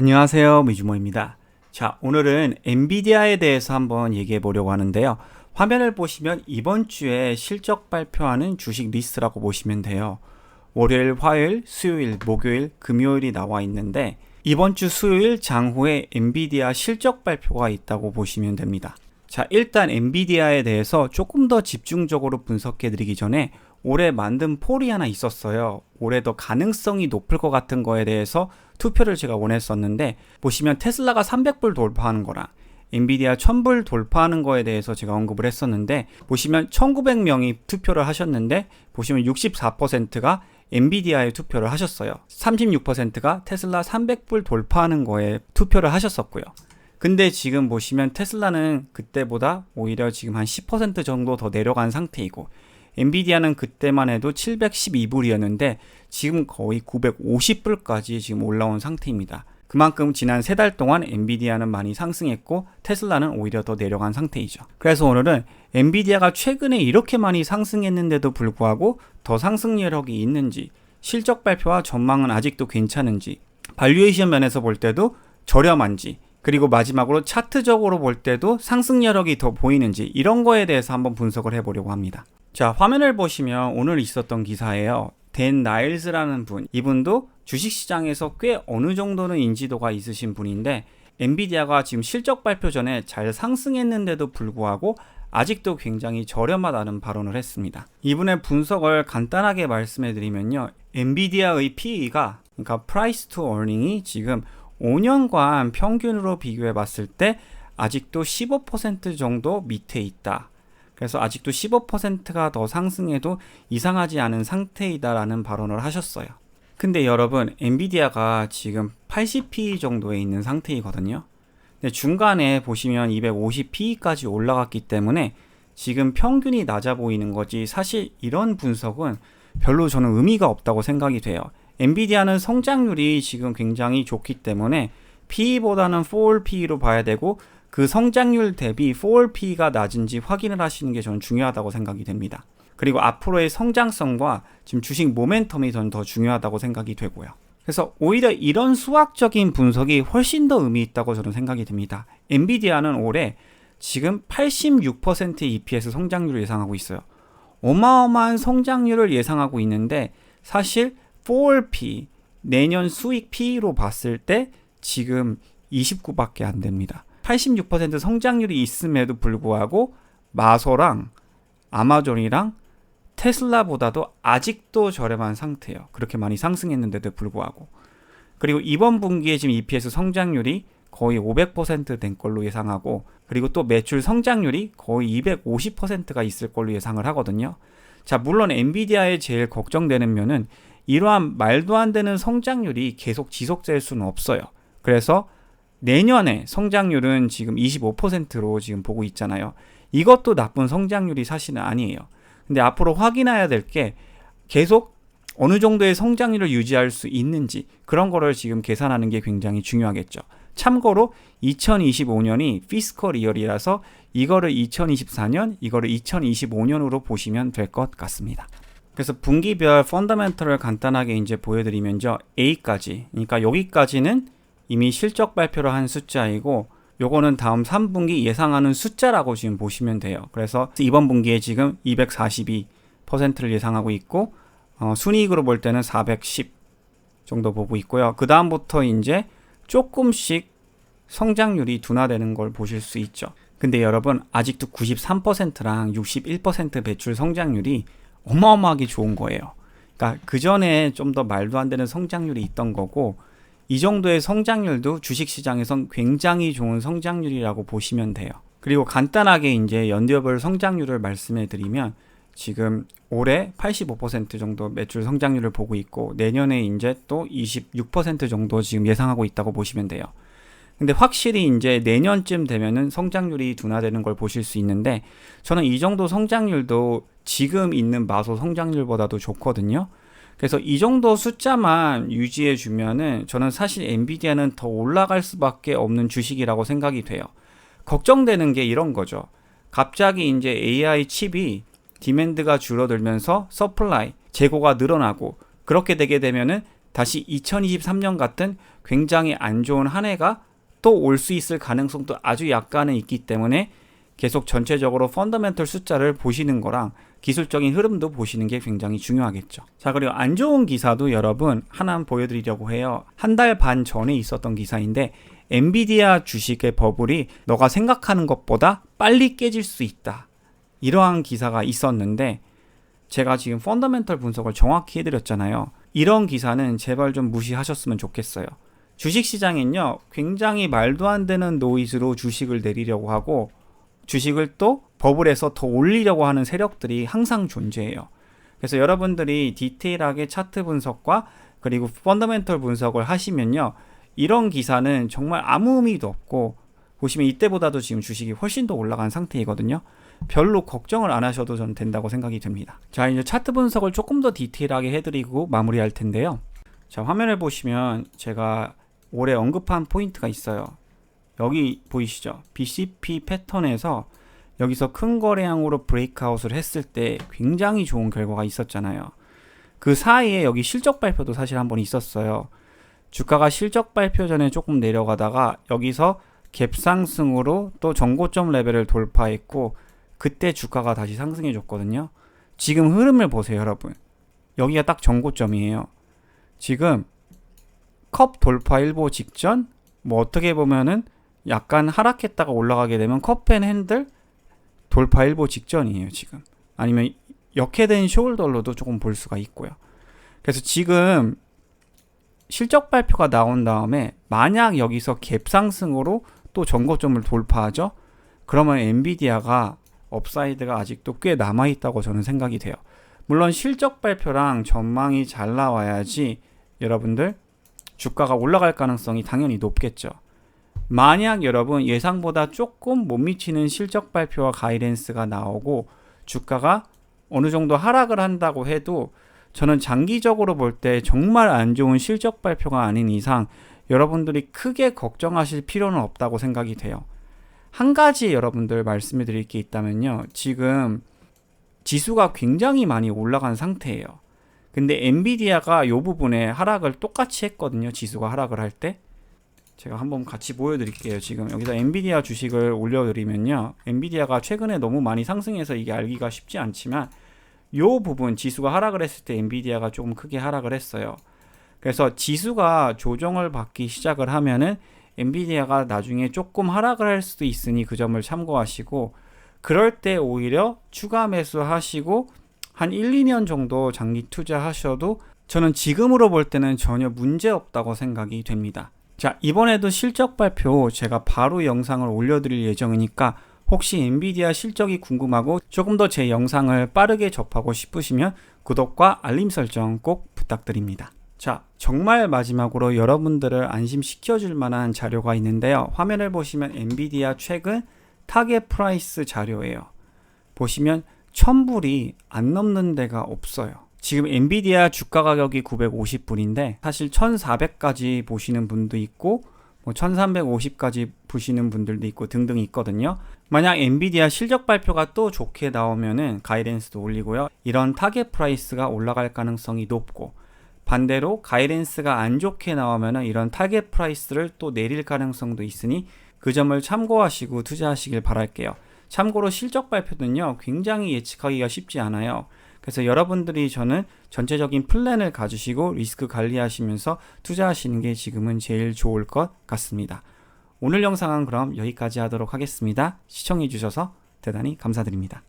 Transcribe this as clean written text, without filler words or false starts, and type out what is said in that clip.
안녕하세요, 미주모입니다. 자, 오늘은 엔비디아에 대해서 한번 얘기해 보려고 하는데요. 화면을 보시면 이번 주에 실적 발표하는 주식 리스트라고 보시면 돼요. 월요일, 화요일, 수요일, 목요일, 금요일이 나와 있는데 이번 주 수요일 장후에 엔비디아 실적 발표가 있다고 보시면 됩니다. 자, 일단 엔비디아에 대해서 조금 더 집중적으로 분석해 드리기 전에 올해 만든 폴이 하나 있었어요. 올해 더 가능성이 높을 것 같은 거에 대해서 투표를 제가 원했었는데, 보시면 테슬라가 300불 돌파하는 거랑 엔비디아 1000불 돌파하는 거에 대해서 제가 언급을 했었는데, 보시면 1900명이 투표를 하셨는데 보시면 64%가 엔비디아에 투표를 하셨어요. 36%가 테슬라 300불 돌파하는 거에 투표를 하셨었고요. 근데 지금 보시면 테슬라는 그때보다 오히려 지금 한 10% 정도 더 내려간 상태이고, 엔비디아는 그때만 해도 712불이었는데 지금 거의 950불까지 지금 올라온 상태입니다. 그만큼 지난 3달 동안 엔비디아는 많이 상승했고 테슬라는 오히려 더 내려간 상태이죠. 그래서 오늘은 엔비디아가 최근에 이렇게 많이 상승했는데도 불구하고 더 상승 여력이 있는지, 실적 발표와 전망은 아직도 괜찮은지, 발류에이션 면에서 볼 때도 저렴한지, 그리고 마지막으로 차트적으로 볼 때도 상승 여력이 더 보이는지, 이런 거에 대해서 한번 분석을 해보려고 합니다. 자, 화면을 보시면 오늘 있었던 기사예요. 댄 나일즈라는 분, 이분도 주식시장에서 꽤 어느 정도는 인지도가 있으신 분인데, 엔비디아가 지금 실적 발표 전에 잘 상승했는데도 불구하고 아직도 굉장히 저렴하다는 발언을 했습니다. 이분의 분석을 간단하게 말씀해 드리면요, 엔비디아의 PE가, 그러니까 Price to Earning이 지금 5년간 평균으로 비교해 봤을 때 아직도 15% 정도 밑에 있다. 그래서 아직도 15%가 더 상승해도 이상하지 않은 상태이다라는 발언을 하셨어요. 근데 여러분, 엔비디아가 지금 80PE 정도에 있는 상태이거든요. 근데 중간에 보시면 250PE까지 올라갔기 때문에 지금 평균이 낮아 보이는 거지, 사실 이런 분석은 별로 저는 의미가 없다고 생각이 돼요. 엔비디아는 성장률이 지금 굉장히 좋기 때문에 PE보다는 forward PE로 봐야 되고, 그 성장률 대비 forward PE가 낮은지 확인을 하시는 게 저는 중요하다고 생각이 됩니다. 그리고 앞으로의 성장성과 지금 주식 모멘텀이 저는 더 중요하다고 생각이 되고요. 그래서 오히려 이런 수학적인 분석이 훨씬 더 의미 있다고 저는 생각이 듭니다. 엔비디아는 올해 지금 86%의 EPS 성장률을 예상하고 있어요. 어마어마한 성장률을 예상하고 있는데, 사실 forward PE, 내년 수익 PE로 봤을 때 지금 29밖에 안 됩니다. 86% 성장률이 있음에도 불구하고 마소랑 아마존이랑 테슬라보다도 아직도 저렴한 상태예요. 그렇게 많이 상승했는데도 불구하고. 그리고 이번 분기에 지금 EPS 성장률이 거의 500% 된 걸로 예상하고, 그리고 또 매출 성장률이 거의 250%가 있을 걸로 예상을 하거든요. 자, 물론 엔비디아의 제일 걱정되는 면은 이러한 말도 안 되는 성장률이 계속 지속될 수는 없어요. 그래서 내년에 성장률은 지금 25%로 지금 보고 있잖아요. 이것도 나쁜 성장률이 사실은 아니에요. 근데 앞으로 확인해야 될 게 계속 어느 정도의 성장률을 유지할 수 있는지, 그런 거를 지금 계산하는 게 굉장히 중요하겠죠. 참고로 2025년이 피스컬 이어리라서 이거를 2024년, 이거를 2025년으로 보시면 될 것 같습니다. 그래서 분기별 펀더멘털을 간단하게 이제 보여드리면요, A까지, 그러니까 여기까지는 이미 실적 발표를 한 숫자이고, 요거는 다음 3분기 예상하는 숫자라고 지금 보시면 돼요. 그래서 이번 분기에 지금 242%를 예상하고 있고, 순이익으로 볼 때는 410 정도 보고 있고요. 그 다음부터 이제 조금씩 성장률이 둔화되는 걸 보실 수 있죠. 근데 여러분, 아직도 93%랑 61% 매출 성장률이 어마어마하게 좋은 거예요. 그러니까 그 전에 좀 더 말도 안 되는 성장률이 있던 거고, 이 정도의 성장률도 주식시장에선 굉장히 좋은 성장률이라고 보시면 돼요. 그리고 간단하게 이제 연도별 성장률을 말씀해 드리면, 지금 올해 85% 정도 매출 성장률을 보고 있고, 내년에 이제 또 26% 정도 지금 예상하고 있다고 보시면 돼요. 근데 확실히 이제 내년쯤 되면은 성장률이 둔화되는 걸 보실 수 있는데, 저는 이 정도 성장률도 지금 있는 마소 성장률보다도 좋거든요. 그래서 이 정도 숫자만 유지해 주면은 저는 사실 엔비디아는 더 올라갈 수밖에 없는 주식이라고 생각이 돼요. 걱정되는 게 이런 거죠. 갑자기 이제 AI 칩이 디맨드가 줄어들면서 서플라이, 재고가 늘어나고, 그렇게 되게 되면은 다시 2023년 같은 굉장히 안 좋은 한 해가 또 올 수 있을 가능성도 아주 약간은 있기 때문에 계속 전체적으로 펀더멘털 숫자를 보시는 거랑 기술적인 흐름도 보시는 게 굉장히 중요하겠죠. 자, 그리고 안 좋은 기사도 여러분 하나 보여드리려고 해요. 한 달 반 전에 있었던 기사인데 엔비디아 주식의 버블이 너가 생각하는 것보다 빨리 깨질 수 있다. 이러한 기사가 있었는데 제가 지금 펀더멘털 분석을 정확히 해드렸잖아요. 이런 기사는 제발 좀 무시하셨으면 좋겠어요. 주식시장엔요, 굉장히 말도 안 되는 노이즈로 주식을 내리려고 하고 주식을 또 버블에서 더 올리려고 하는 세력들이 항상 존재해요. 그래서 여러분들이 디테일하게 차트 분석과 그리고 펀더멘털 분석을 하시면요, 이런 기사는 정말 아무 의미도 없고 보시면 이때보다도 지금 주식이 훨씬 더 올라간 상태이거든요. 별로 걱정을 안 하셔도 저는 된다고 생각이 듭니다. 자, 이제 차트 분석을 조금 더 디테일하게 해드리고 마무리할 텐데요. 자, 화면을 보시면 제가 올해 언급한 포인트가 있어요. 여기 보이시죠? BCP 패턴에서 여기서 큰 거래량으로 브레이크아웃을 했을 때 굉장히 좋은 결과가 있었잖아요. 그 사이에 여기 실적 발표도 사실 한번 있었어요. 주가가 실적 발표 전에 조금 내려가다가 여기서 갭 상승으로 또 전고점 레벨을 돌파했고 그때 주가가 다시 상승해 줬거든요. 지금 흐름을 보세요, 여러분. 여기가 딱 전고점이에요. 지금 컵 돌파 일보 직전, 뭐 어떻게 보면은 약간 하락했다가 올라가게 되면 컵앤핸들 돌파 일보 직전이에요, 지금. 아니면 역회된 숄더로도 조금 볼 수가 있고요. 그래서 지금 실적 발표가 나온 다음에 만약 여기서 갭 상승으로 또 전고점을 돌파하죠? 그러면 엔비디아가 업사이드가 아직도 꽤 남아있다고 저는 생각이 돼요. 물론 실적 발표랑 전망이 잘 나와야지 여러분들 주가가 올라갈 가능성이 당연히 높겠죠. 만약 여러분 예상보다 조금 못 미치는 실적 발표와 가이던스가 나오고 주가가 어느 정도 하락을 한다고 해도 저는 장기적으로 볼 때 정말 안 좋은 실적 발표가 아닌 이상 여러분들이 크게 걱정하실 필요는 없다고 생각이 돼요. 한 가지 여러분들 말씀을 드릴 게 있다면요. 지금 지수가 굉장히 많이 올라간 상태예요. 근데 엔비디아가 이 부분에 하락을 똑같이 했거든요. 지수가 하락을 할 때. 제가 한번 같이 보여드릴게요. 지금 여기서 엔비디아 주식을 올려드리면요. 엔비디아가 최근에 너무 많이 상승해서 이게 알기가 쉽지 않지만 이 부분 지수가 하락을 했을 때 엔비디아가 조금 크게 하락을 했어요. 그래서 지수가 조정을 받기 시작을 하면은 엔비디아가 나중에 조금 하락을 할 수도 있으니 그 점을 참고하시고 그럴 때 오히려 추가 매수하시고 한 1, 2년 정도 장기 투자하셔도 저는 지금으로 볼 때는 전혀 문제 없다고 생각이 됩니다. 자, 이번에도 실적 발표 제가 바로 영상을 올려드릴 예정이니까 혹시 엔비디아 실적이 궁금하고 조금 더 제 영상을 빠르게 접하고 싶으시면 구독과 알림 설정 꼭 부탁드립니다. 자, 정말 마지막으로 여러분들을 안심시켜줄 만한 자료가 있는데요. 화면을 보시면 엔비디아 최근 타겟 프라이스 자료예요. 보시면 1000불이 안 넘는 데가 없어요. 지금 엔비디아 주가 가격이 950불인데 사실 1400까지 보시는 분도 있고 뭐 1350까지 보시는 분들도 있고 등등 있거든요. 만약 엔비디아 실적 발표가 또 좋게 나오면은 가이던스도 올리고요. 이런 타겟 프라이스가 올라갈 가능성이 높고 반대로 가이던스가 안 좋게 나오면은 이런 타겟 프라이스를 또 내릴 가능성도 있으니 그 점을 참고하시고 투자하시길 바랄게요. 참고로 실적 발표는요, 굉장히 예측하기가 쉽지 않아요. 그래서 여러분들이 저는 전체적인 플랜을 가지시고 리스크 관리하시면서 투자하시는 게 지금은 제일 좋을 것 같습니다. 오늘 영상은 그럼 여기까지 하도록 하겠습니다. 시청해 주셔서 대단히 감사드립니다.